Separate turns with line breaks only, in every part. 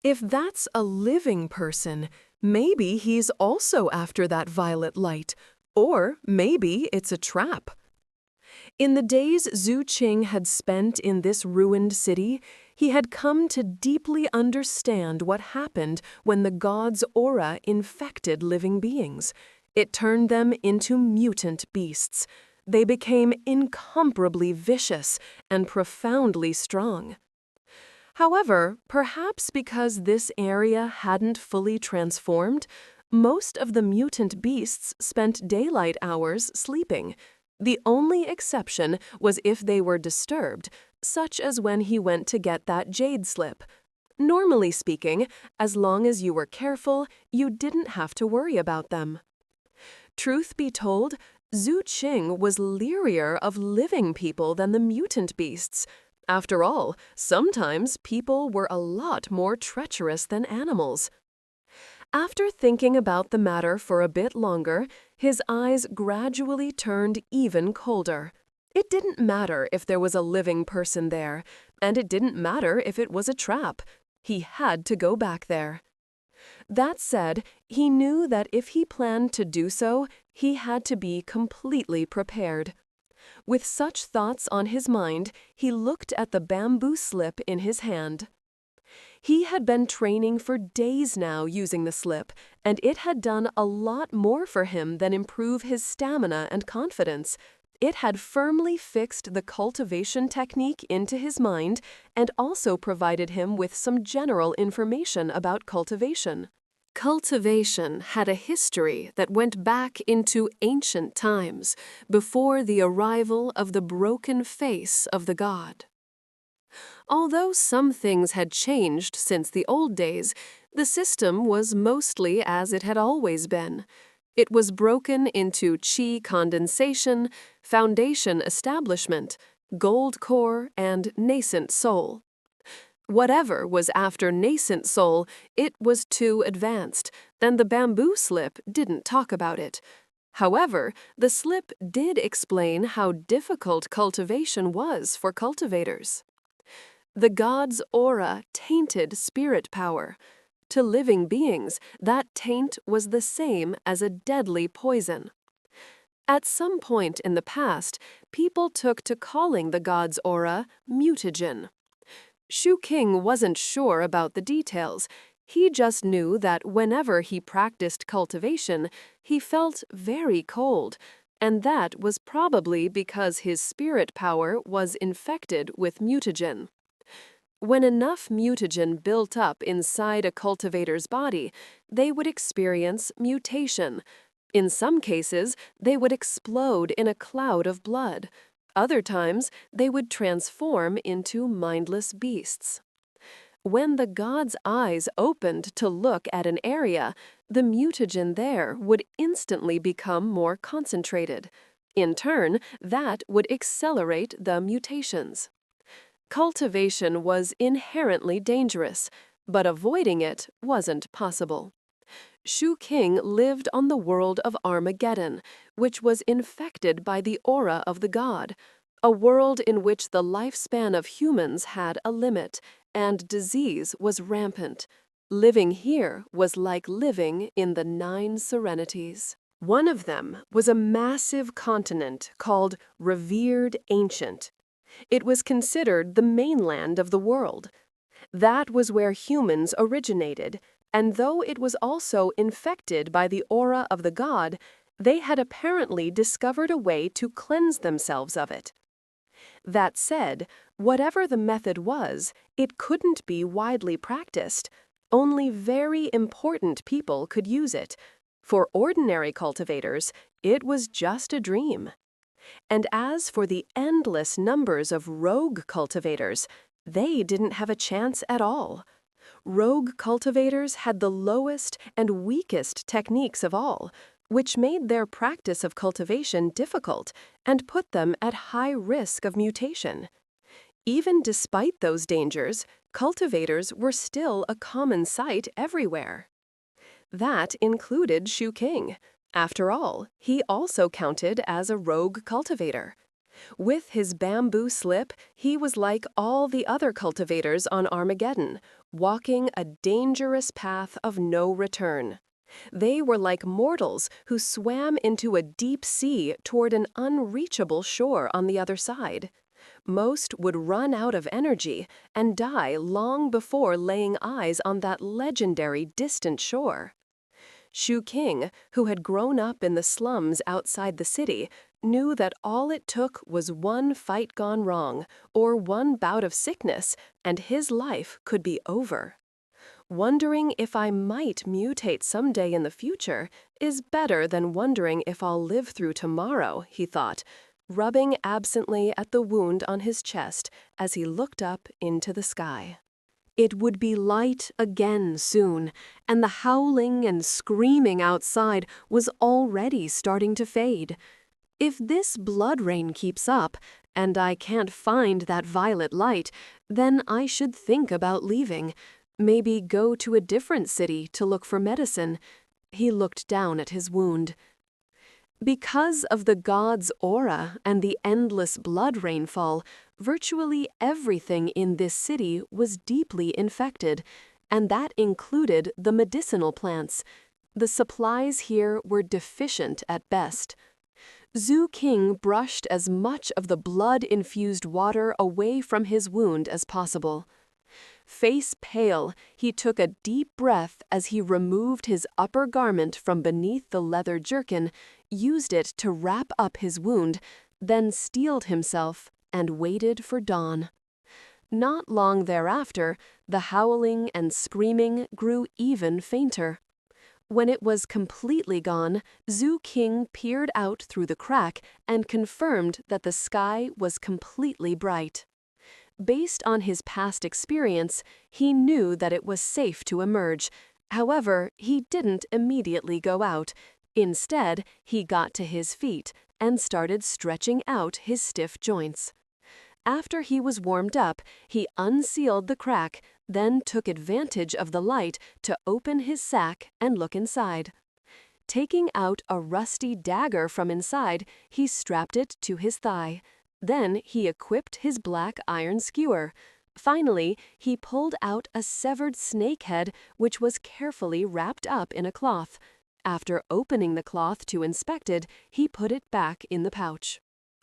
If that's a living person, maybe he's also after that violet light, or maybe it's a trap. In the days Zhu Qing had spent in this ruined city, he had come to deeply understand what happened when the god's aura infected living beings. It turned them into mutant beasts. They became incomparably vicious and profoundly strong. However, perhaps because this area hadn't fully transformed, most of the mutant beasts spent daylight hours sleeping. The only exception was if they were disturbed, such as when he went to get that jade slip. Normally speaking, as long as you were careful, you didn't have to worry about them. Truth be told, Zhu Qing was learier of living people than the mutant beasts. After all, sometimes people were a lot more treacherous than animals. After thinking about the matter for a bit longer, his eyes gradually turned even colder. It didn't matter if there was a living person there, and it didn't matter if it was a trap. He had to go back there. That said, he knew that if he planned to do so, he had to be completely prepared. With such thoughts on his mind, he looked at the bamboo slip in his hand. He had been training for days now using the slip, and it had done a lot more for him than improve his stamina and confidence. It had firmly fixed the cultivation technique into his mind and also provided him with some general information about cultivation. Cultivation had a history that went back into ancient times, before the arrival of the broken face of the god. Although some things had changed since the old days, the system was mostly as it had always been. It was broken into qi condensation, foundation establishment, gold core, and nascent soul. Whatever was after nascent soul, it was too advanced, and the bamboo slip didn't talk about it. However, the slip did explain how difficult cultivation was for cultivators. The god's aura tainted spirit power. To living beings, that taint was the same as a deadly poison. At some point in the past, people took to calling the god's aura mutagen. Shu King wasn't sure about the details. He just knew that whenever he practiced cultivation, he felt very cold, and that was probably because his spirit power was infected with mutagen. When enough mutagen built up inside a cultivator's body, they would experience mutation. In some cases, they would explode in a cloud of blood. Other times, they would transform into mindless beasts. When the god's eyes opened to look at an area, the mutagen there would instantly become more concentrated. In turn, that would accelerate the mutations. Cultivation was inherently dangerous, but avoiding it wasn't possible. Shu King lived on the world of Armageddon, which was infected by the aura of the god, a world in which the lifespan of humans had a limit, and disease was rampant. Living here was like living in the 9 serenities. One of them was a massive continent called Revered Ancient. It was considered the mainland of the world. That was where humans originated, and though it was also infected by the aura of the god, they had apparently discovered a way to cleanse themselves of it. That said, whatever the method was, it couldn't be widely practiced. Only very important people could use it. For ordinary cultivators, it was just a dream. And as for the endless numbers of rogue cultivators, they didn't have a chance at all. Rogue cultivators had the lowest and weakest techniques of all, which made their practice of cultivation difficult and put them at high risk of mutation. Even despite those dangers, cultivators were still a common sight everywhere. That included Shu King. After all, he also counted as a rogue cultivator. With his bamboo slip, he was like all the other cultivators on Armageddon, walking a dangerous path of no return. They were like mortals who swam into a deep sea toward an unreachable shore on the other side. Most would run out of energy and die long before laying eyes on that legendary distant shore. Shu King, who had grown up in the slums outside the city, knew that all it took was one fight gone wrong or one bout of sickness, and his life could be over. Wondering if I might mutate someday in the future is better than wondering if I'll live through tomorrow, he thought, rubbing absently at the wound on his chest as he looked up into the sky. It would be light again soon, and the howling and screaming outside was already starting to fade. If this blood rain keeps up, and I can't find that violet light, then I should think about leaving. Maybe go to a different city to look for medicine. He looked down at his wound. Because of the god's aura and the endless blood rainfall, virtually everything in this city was deeply infected, and that included the medicinal plants. The supplies here were deficient at best. Zhu King brushed as much of the blood-infused water away from his wound as possible. Face pale, he took a deep breath as he removed his upper garment from beneath the leather jerkin, used it to wrap up his wound, then steeled himself and waited for dawn. Not long thereafter, the howling and screaming grew even fainter. When it was completely gone, Zhu King peered out through the crack and confirmed that the sky was completely bright. Based on his past experience, he knew that it was safe to emerge. However, he didn't immediately go out. Instead, he got to his feet and started stretching out his stiff joints. After he was warmed up, he unsealed the crack, then took advantage of the light to open his sack and look inside. Taking out a rusty dagger from inside, he strapped it to his thigh. Then he equipped his black iron skewer. Finally, he pulled out a severed snake head, which was carefully wrapped up in a cloth. After opening the cloth to inspect it, he put it back in the pouch.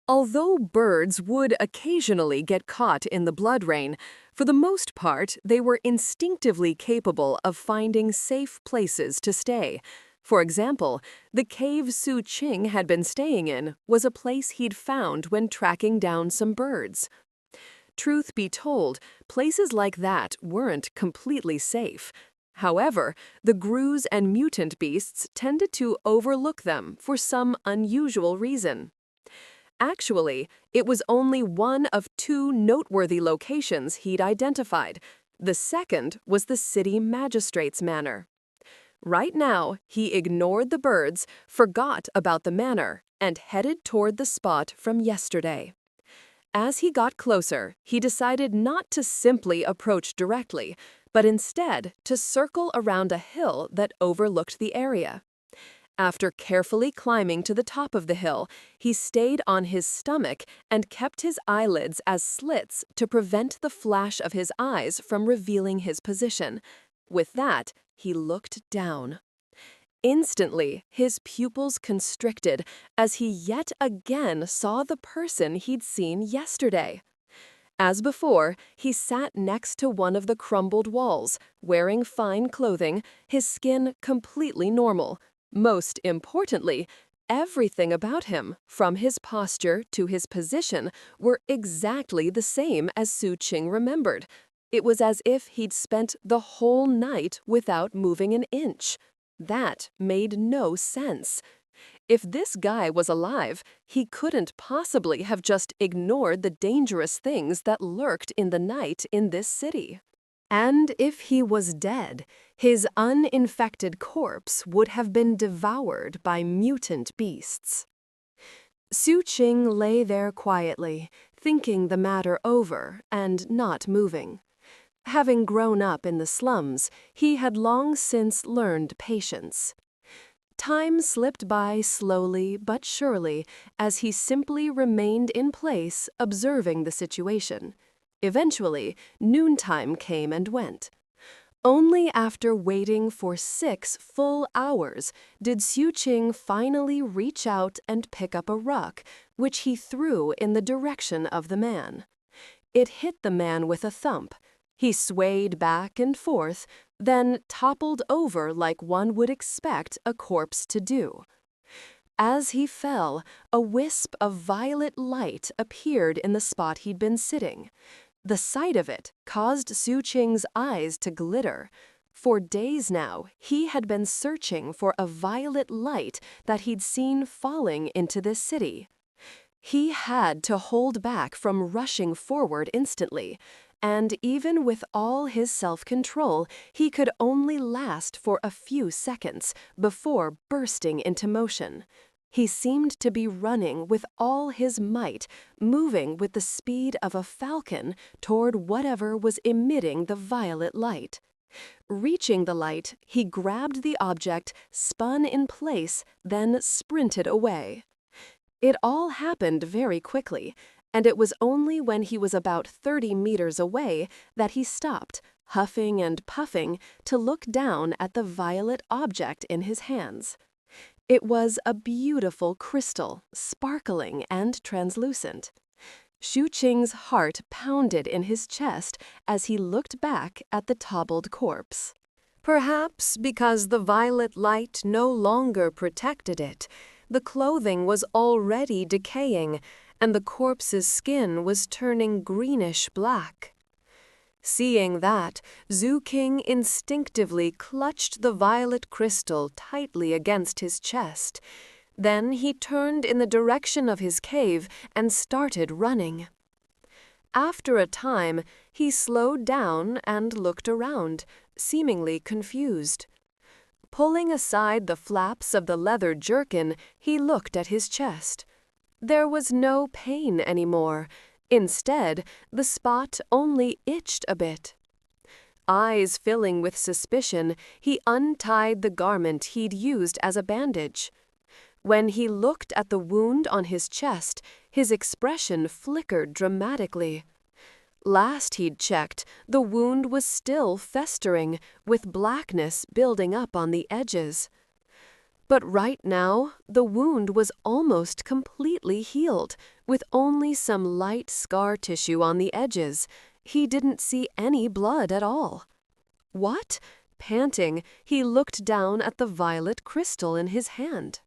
Although birds would occasionally get caught in the blood rain, for the most part, they were instinctively capable of finding safe places to stay. For example, the cave Su Qing had been staying in was a place he'd found when tracking down some birds. Truth be told, places like that weren't completely safe. However, the Grus and mutant beasts tended to overlook them for some unusual reason. Actually, it was only one of two noteworthy locations he'd identified. The second was the city magistrate's manor. Right now, he ignored the birds, forgot about the manor, and headed toward the spot from yesterday. As he got closer, he decided not to simply approach directly, but instead to circle around a hill that overlooked the area. After carefully climbing to the top of the hill, he stayed on his stomach and kept his eyelids as slits to prevent the flash of his eyes from revealing his position. With that, he looked down. Instantly, his pupils constricted as he yet again saw the person he'd seen yesterday. As before, he sat next to one of the crumbled walls, wearing fine clothing, his skin completely normal. Most importantly, everything about him, from his posture to his position, were exactly the same as Su Qing remembered. It was as if he'd spent the whole night without moving an inch. That made no sense. If this guy was alive, he couldn't possibly have just ignored the dangerous things that lurked in the night in this city. And if he was dead, his uninfected corpse would have been devoured by mutant beasts. Su Qing lay there quietly, thinking the matter over and not moving. Having grown up in the slums, he had long since learned patience. Time slipped by slowly but surely as he simply remained in place, observing the situation. Eventually, noontime came and went. Only after waiting for 6 full hours did Xiuqing finally reach out and pick up a rock, which he threw in the direction of the man. It hit the man with a thump. He swayed back and forth, then toppled over like one would expect a corpse to do. As he fell, a wisp of violet light appeared in the spot he'd been sitting. The sight of it caused Xiuqing's eyes to glitter. For days now, he had been searching for a violet light that he'd seen falling into this city. He had to hold back from rushing forward instantly, and even with all his self-control, he could only last for a few seconds before bursting into motion. He seemed to be running with all his might, moving with the speed of a falcon toward whatever was emitting the violet light. Reaching the light, he grabbed the object, spun in place, then sprinted away. It all happened very quickly, and it was only when he was about 30 meters away that he stopped, huffing and puffing, to look down at the violet object in his hands. It was a beautiful crystal, sparkling and translucent. Xiuqing's heart pounded in his chest as he looked back at the toppled corpse. Perhaps because the violet light no longer protected it, the clothing was already decaying, and the corpse's skin was turning greenish-black. Seeing that, Zhu King instinctively clutched the violet crystal tightly against his chest. Then he turned in the direction of his cave and started running. After a time, he slowed down and looked around, seemingly confused. Pulling aside the flaps of the leather jerkin, he looked at his chest. There was no pain anymore. Instead, the spot only itched a bit. Eyes filling with suspicion, he untied the garment he'd used as a bandage. When he looked at the wound on his chest, his expression flickered dramatically. Last he'd checked, the wound was still festering, with blackness building up on the edges. But right now, the wound was almost completely healed, with only some light scar tissue on the edges. He didn't see any blood at all. What? Panting, he looked down at the violet crystal in his hand.